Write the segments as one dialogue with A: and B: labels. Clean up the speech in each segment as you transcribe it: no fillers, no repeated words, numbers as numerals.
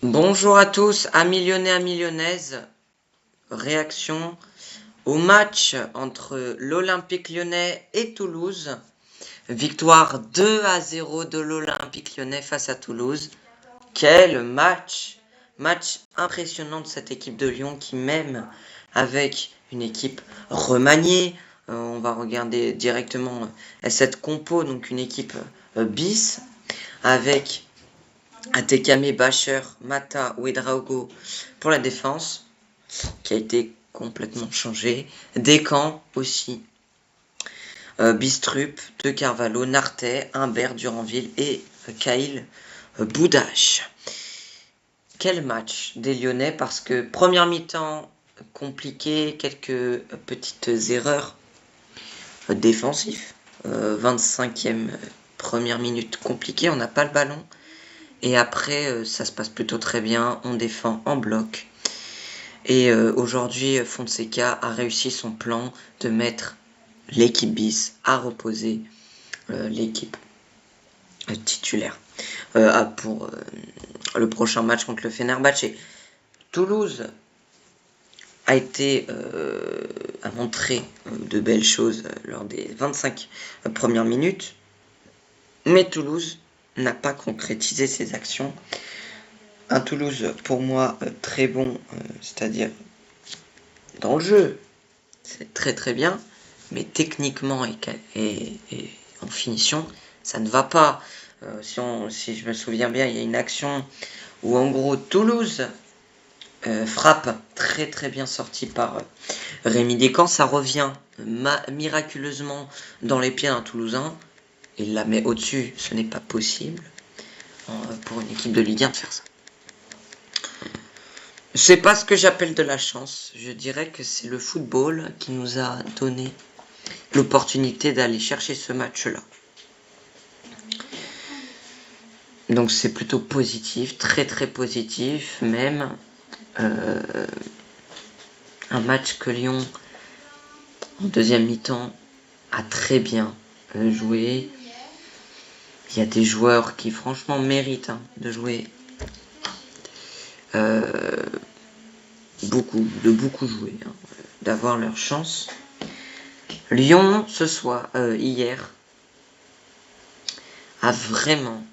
A: Bonjour à tous, amis lyonnais, amis lyonnaises. Réaction au match entre l'Olympique lyonnais et Toulouse. Victoire 2-0 de l'Olympique lyonnais face à Toulouse. Quel match! Match impressionnant de cette équipe de Lyon qui, même avec une équipe remaniée, on va regarder directement cette compo, donc une équipe bis, avec Atekame, Bacher, Mata, Ouedraogo pour la défense, qui a été complètement changé. Descamps aussi. Bistrup, De Carvalho, Nartet, Humbert, Duranville et Kyle Boudache. Quel match des Lyonnais, parce que première mi-temps compliqué, quelques petites erreurs défensives. 25e première minute compliquée, on n'a pas le ballon. Et après, ça se passe plutôt très bien, on défend en bloc. Et aujourd'hui, Fonseca a réussi son plan de mettre l'équipe bis à reposer l'équipe titulaire pour le prochain match contre le Fenerbahçe. Toulouse a montré de belles choses lors des 25 premières minutes, mais Toulouse n'a pas concrétisé ses actions. Un Toulouse, pour moi, très bon, c'est-à-dire dans le jeu, c'est très très bien, mais techniquement et en finition, ça ne va pas. Si je me souviens bien, il y a une action où en gros Toulouse frappe très très bien sortie par Rémi Descamps, ça revient miraculeusement dans les pieds d'un Toulousain, il la met au-dessus, ce n'est pas possible pour une équipe de Ligue 1 de faire ça. C'est pas ce que j'appelle de la chance. Je dirais que c'est le football qui nous a donné l'opportunité d'aller chercher ce match-là. Donc c'est plutôt positif, très très positif même. Un match que Lyon, en deuxième mi-temps, a très bien joué. Il y a des joueurs qui franchement méritent de jouer. Beaucoup jouer, d'avoir leur chance. Lyon, hier, a vraiment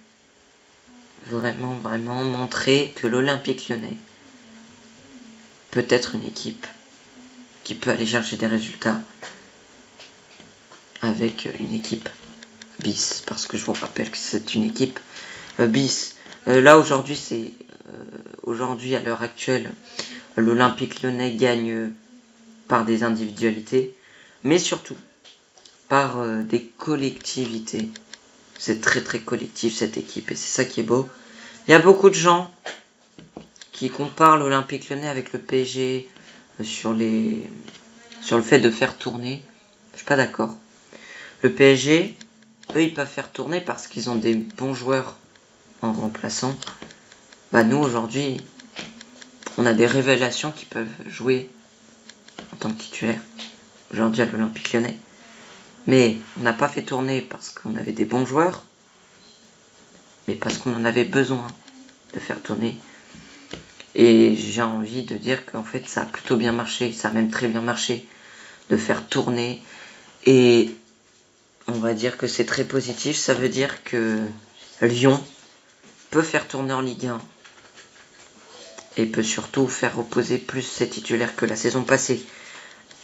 A: montré que l'Olympique lyonnais peut être une équipe qui peut aller chercher des résultats avec une équipe bis, parce que je vous rappelle que c'est une équipe bis. Là aujourd'hui, aujourd'hui à l'heure actuelle, l'Olympique lyonnais gagne par des individualités, mais surtout par des collectivités. C'est très très collectif cette équipe et c'est ça qui est beau. Il y a beaucoup de gens qui comparent l'Olympique lyonnais avec le PSG sur le fait de faire tourner. Je suis pas d'accord. Le PSG, eux, ils peuvent faire tourner parce qu'ils ont des bons joueurs en remplaçant. Nous aujourd'hui, on a des révélations qui peuvent jouer en tant que titulaire aujourd'hui à l'Olympique lyonnais. Mais on n'a pas fait tourner parce qu'on avait des bons joueurs, mais parce qu'on en avait besoin de faire tourner. Et j'ai envie de dire qu'en fait ça a plutôt bien marché, ça a même très bien marché de faire tourner. Et on va dire que c'est très positif, ça veut dire que Lyon peut faire tourner en Ligue 1 et peut surtout faire reposer plus ses titulaires que la saison passée.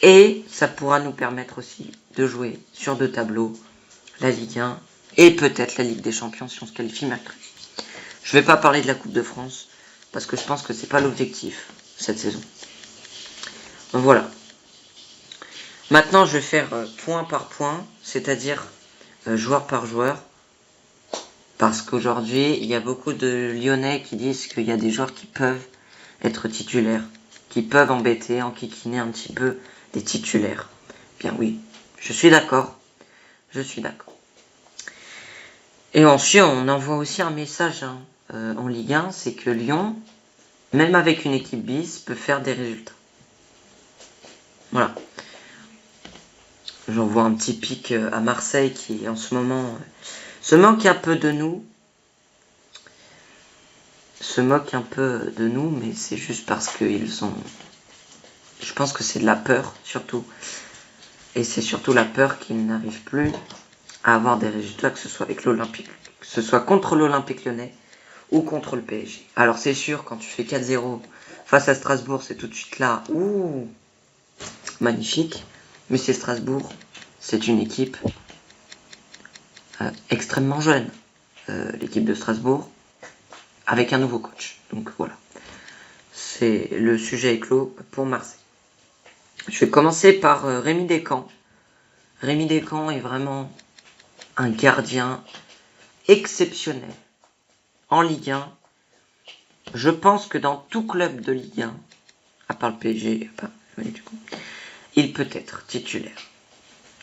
A: Et ça pourra nous permettre aussi de jouer sur 2 tableaux, la Ligue 1 et peut-être la Ligue des Champions si on se qualifie mercredi. Je ne vais pas parler de la Coupe de France parce que je pense que c'est pas l'objectif cette saison. Donc voilà. Maintenant je vais faire point par point, c'est-à-dire joueur par joueur. Parce qu'aujourd'hui, il y a beaucoup de Lyonnais qui disent qu'il y a des joueurs qui peuvent être titulaires, qui peuvent embêter, enquiquiner un petit peu des titulaires. Bien oui, je suis d'accord. Je suis d'accord. Et ensuite, on envoie aussi un message en Ligue 1, c'est que Lyon, même avec une équipe bis, peut faire des résultats. Voilà. J'envoie un petit pic à Marseille qui, en ce moment, se moque un peu de nous. se moquent un peu de nous, mais c'est juste parce qu'ils ont... Je pense que c'est de la peur, surtout. Et c'est surtout la peur qu'ils n'arrivent plus à avoir des résultats, que ce soit avec l'Olympique, que ce soit contre l'Olympique Lyonnais ou contre le PSG. Alors c'est sûr, quand tu fais 4-0 face à Strasbourg, c'est tout de suite là, ouh, magnifique. Mais c'est Strasbourg, c'est une équipe extrêmement jeune, l'équipe de Strasbourg, avec un nouveau coach. Donc voilà, c'est le sujet est clos pour Marseille. Je vais commencer par Rémi Descamps. Rémi Descamps est vraiment un gardien exceptionnel en Ligue 1. Je pense que dans tout club de Ligue 1, à part le PSG, il peut être titulaire.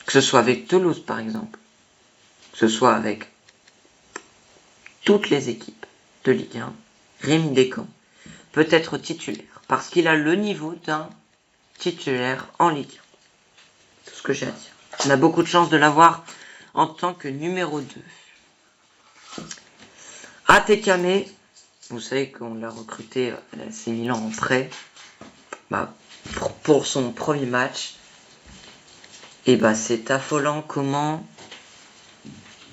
A: Que ce soit avec Toulouse par exemple, que ce soit avec toutes les équipes de Ligue 1, Rémi Descamps peut être titulaire parce qu'il a le niveau d'un titulaire en Ligue 1. C'est ce que j'ai à dire. On a beaucoup de chance de l'avoir en tant que numéro 2. Atekame, vous savez qu'on l'a recruté à l'AC Milan en prêt pour son premier match. Et c'est affolant comment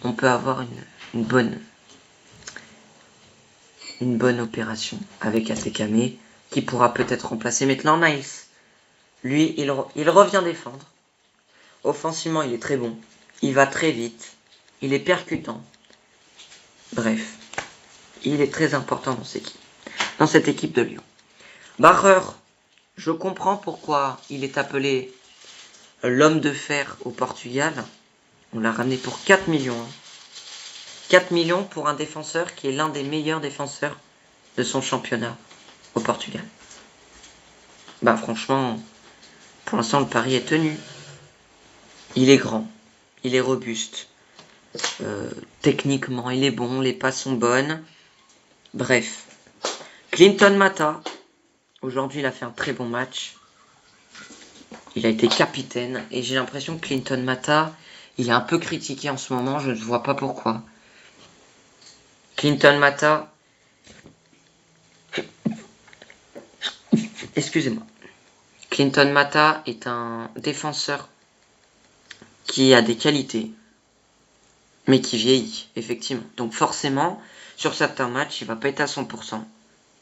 A: on peut avoir une bonne opération avec Atekame qui pourra peut-être remplacer Maitland Niles. Lui, il revient défendre. Offensivement, il est très bon. Il va très vite. Il est percutant. Bref, il est très important dans cette équipe de Lyon. Bacher, je comprends pourquoi il est appelé l'homme de fer au Portugal. On l'a ramené pour 4 millions. 4 millions pour un défenseur qui est l'un des meilleurs défenseurs de son championnat au Portugal. Franchement, pour l'instant, le pari est tenu. Il est grand, il est robuste. Techniquement, il est bon, les passes sont bonnes. Bref. Clinton Mata, aujourd'hui, il a fait un très bon match. Il a été capitaine et j'ai l'impression que Clinton Mata, il est un peu critiqué en ce moment, je ne vois pas pourquoi. Clinton Mata, excusez-moi. Clinton Mata est un défenseur qui a des qualités, mais qui vieillit, effectivement. Donc forcément, sur certains matchs, il va pas être à 100%.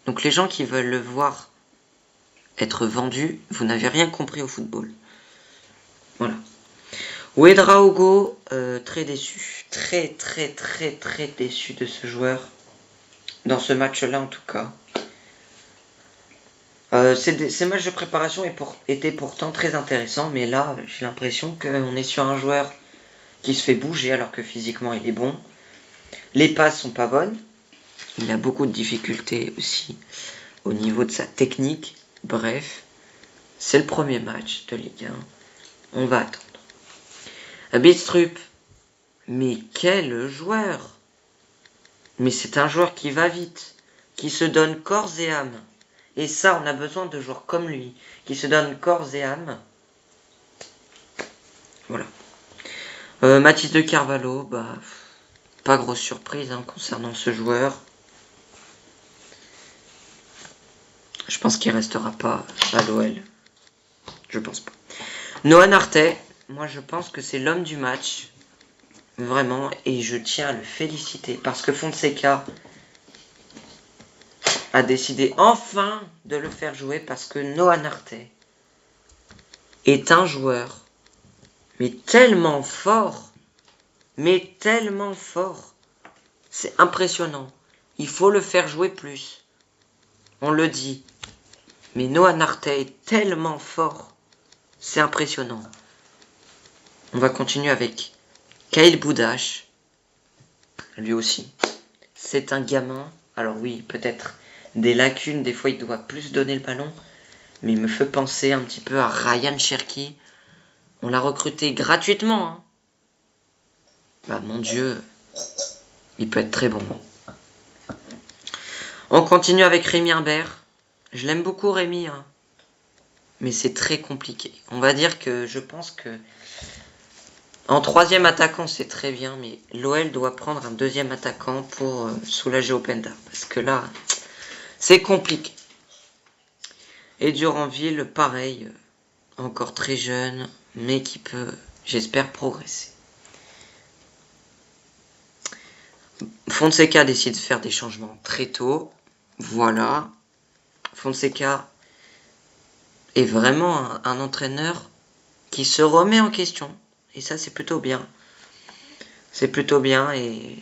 A: Donc les gens qui veulent le voir être vendu, vous n'avez rien compris au football. Voilà. Ouedraogo, très déçu. Très déçu de ce joueur. Dans ce match-là, en tout cas. Ces matchs de préparation étaient pourtant très intéressants, mais là, j'ai l'impression qu'on est sur un joueur qui se fait bouger alors que physiquement il est bon. Les passes sont pas bonnes. Il a beaucoup de difficultés aussi au niveau de sa technique. Bref, c'est le premier match de Ligue 1. On va attendre. Bidstrup, mais quel joueur! Mais c'est un joueur qui va vite, qui se donne corps et âme. Et ça, on a besoin de joueurs comme lui, qui se donnent corps et âme. Voilà. Mathis de Carvalho, pas grosse surprise concernant ce joueur. Je pense qu'il restera pas à l'OL. Je pense pas. Noah Nartet, moi je pense que c'est l'homme du match. Vraiment, et je tiens à le féliciter parce que Fonseca a décidé enfin de le faire jouer parce que Noah Nartet est un joueur mais tellement fort, c'est impressionnant. Il faut le faire jouer plus. On le dit. Mais Noah Nartet est tellement fort, c'est impressionnant. On va continuer avec Kyle Boudache. Lui aussi. C'est un gamin. Alors oui, peut-être des lacunes, des fois il doit plus donner le ballon. Mais il me fait penser un petit peu à Ryan Cherki. On l'a recruté gratuitement. Mon Dieu, il peut être très bon. On continue avec Rémi Imbert. Je l'aime beaucoup Rémi, mais c'est très compliqué. On va dire que je pense que en troisième attaquant c'est très bien, mais l'OL doit prendre un deuxième attaquant pour soulager Openda. Parce que là, C'est compliqué. Et Duranville, pareil, encore très jeune, mais qui peut, j'espère, progresser. Fonseca décide de faire des changements très tôt. Voilà. Fonseca est vraiment un entraîneur qui se remet en question. Et ça, c'est plutôt bien. C'est plutôt bien et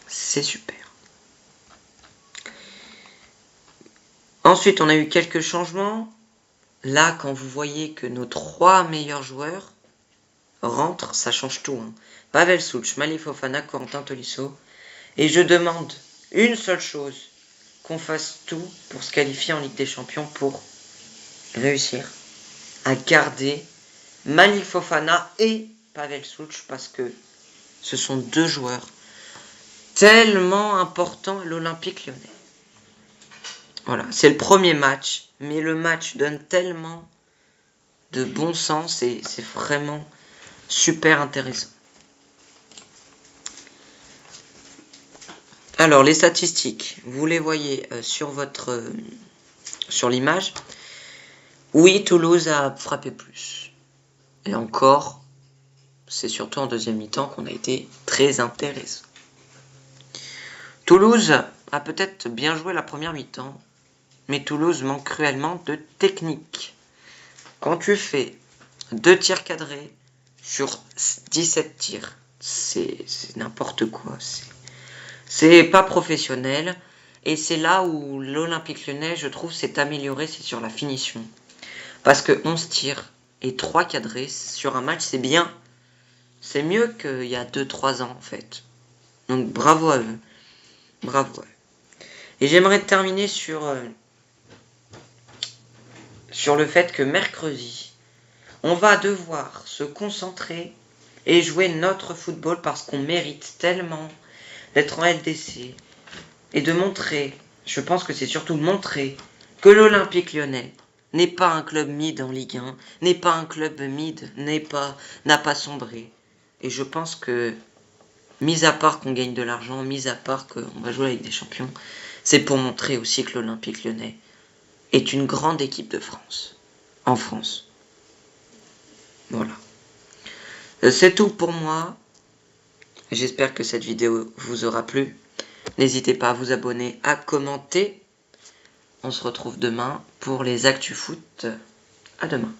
A: c'est super. Ensuite, on a eu quelques changements. Là, quand vous voyez que nos 3 meilleurs joueurs rentrent, ça change tout. Pavel Souch, Malick Fofana, Corentin Tolisso. Et je demande une seule chose, qu'on fasse tout pour se qualifier en Ligue des Champions pour réussir à garder Malick Fofana et Pavel Souch parce que ce sont 2 joueurs tellement importants à l'Olympique Lyonnais. Voilà, c'est le premier match, mais le match donne tellement de bon sens et c'est vraiment super intéressant. Alors, les statistiques, vous les voyez sur l'image. Oui, Toulouse a frappé plus. Et encore, c'est surtout en deuxième mi-temps qu'on a été très intéressant. Toulouse a peut-être bien joué la première mi-temps, mais Toulouse manque cruellement de technique. Quand tu fais 2 tirs cadrés sur 17 tirs, c'est n'importe quoi. C'est pas professionnel. Et c'est là où l'Olympique Lyonnais, je trouve, s'est amélioré, c'est sur la finition. Parce que 11 tirs et 3 cadrés sur un match, c'est bien. C'est mieux qu'il y a 2-3 ans, en fait. Donc bravo à eux. Bravo à eux. Et j'aimerais terminer sur le fait que mercredi, on va devoir se concentrer et jouer notre football parce qu'on mérite tellement d'être en LDC et de montrer, je pense que c'est surtout montrer que l'Olympique Lyonnais n'est pas un club mid en Ligue 1, n'est pas un club mid, n'a pas sombré. Et je pense que, mis à part qu'on gagne de l'argent, mis à part qu'on va jouer avec des champions, c'est pour montrer aussi que l'Olympique Lyonnais est une grande équipe de France. En France. Voilà. C'est tout pour moi. J'espère que cette vidéo vous aura plu. N'hésitez pas à vous abonner, à commenter. On se retrouve demain pour les Actu Foot. À demain.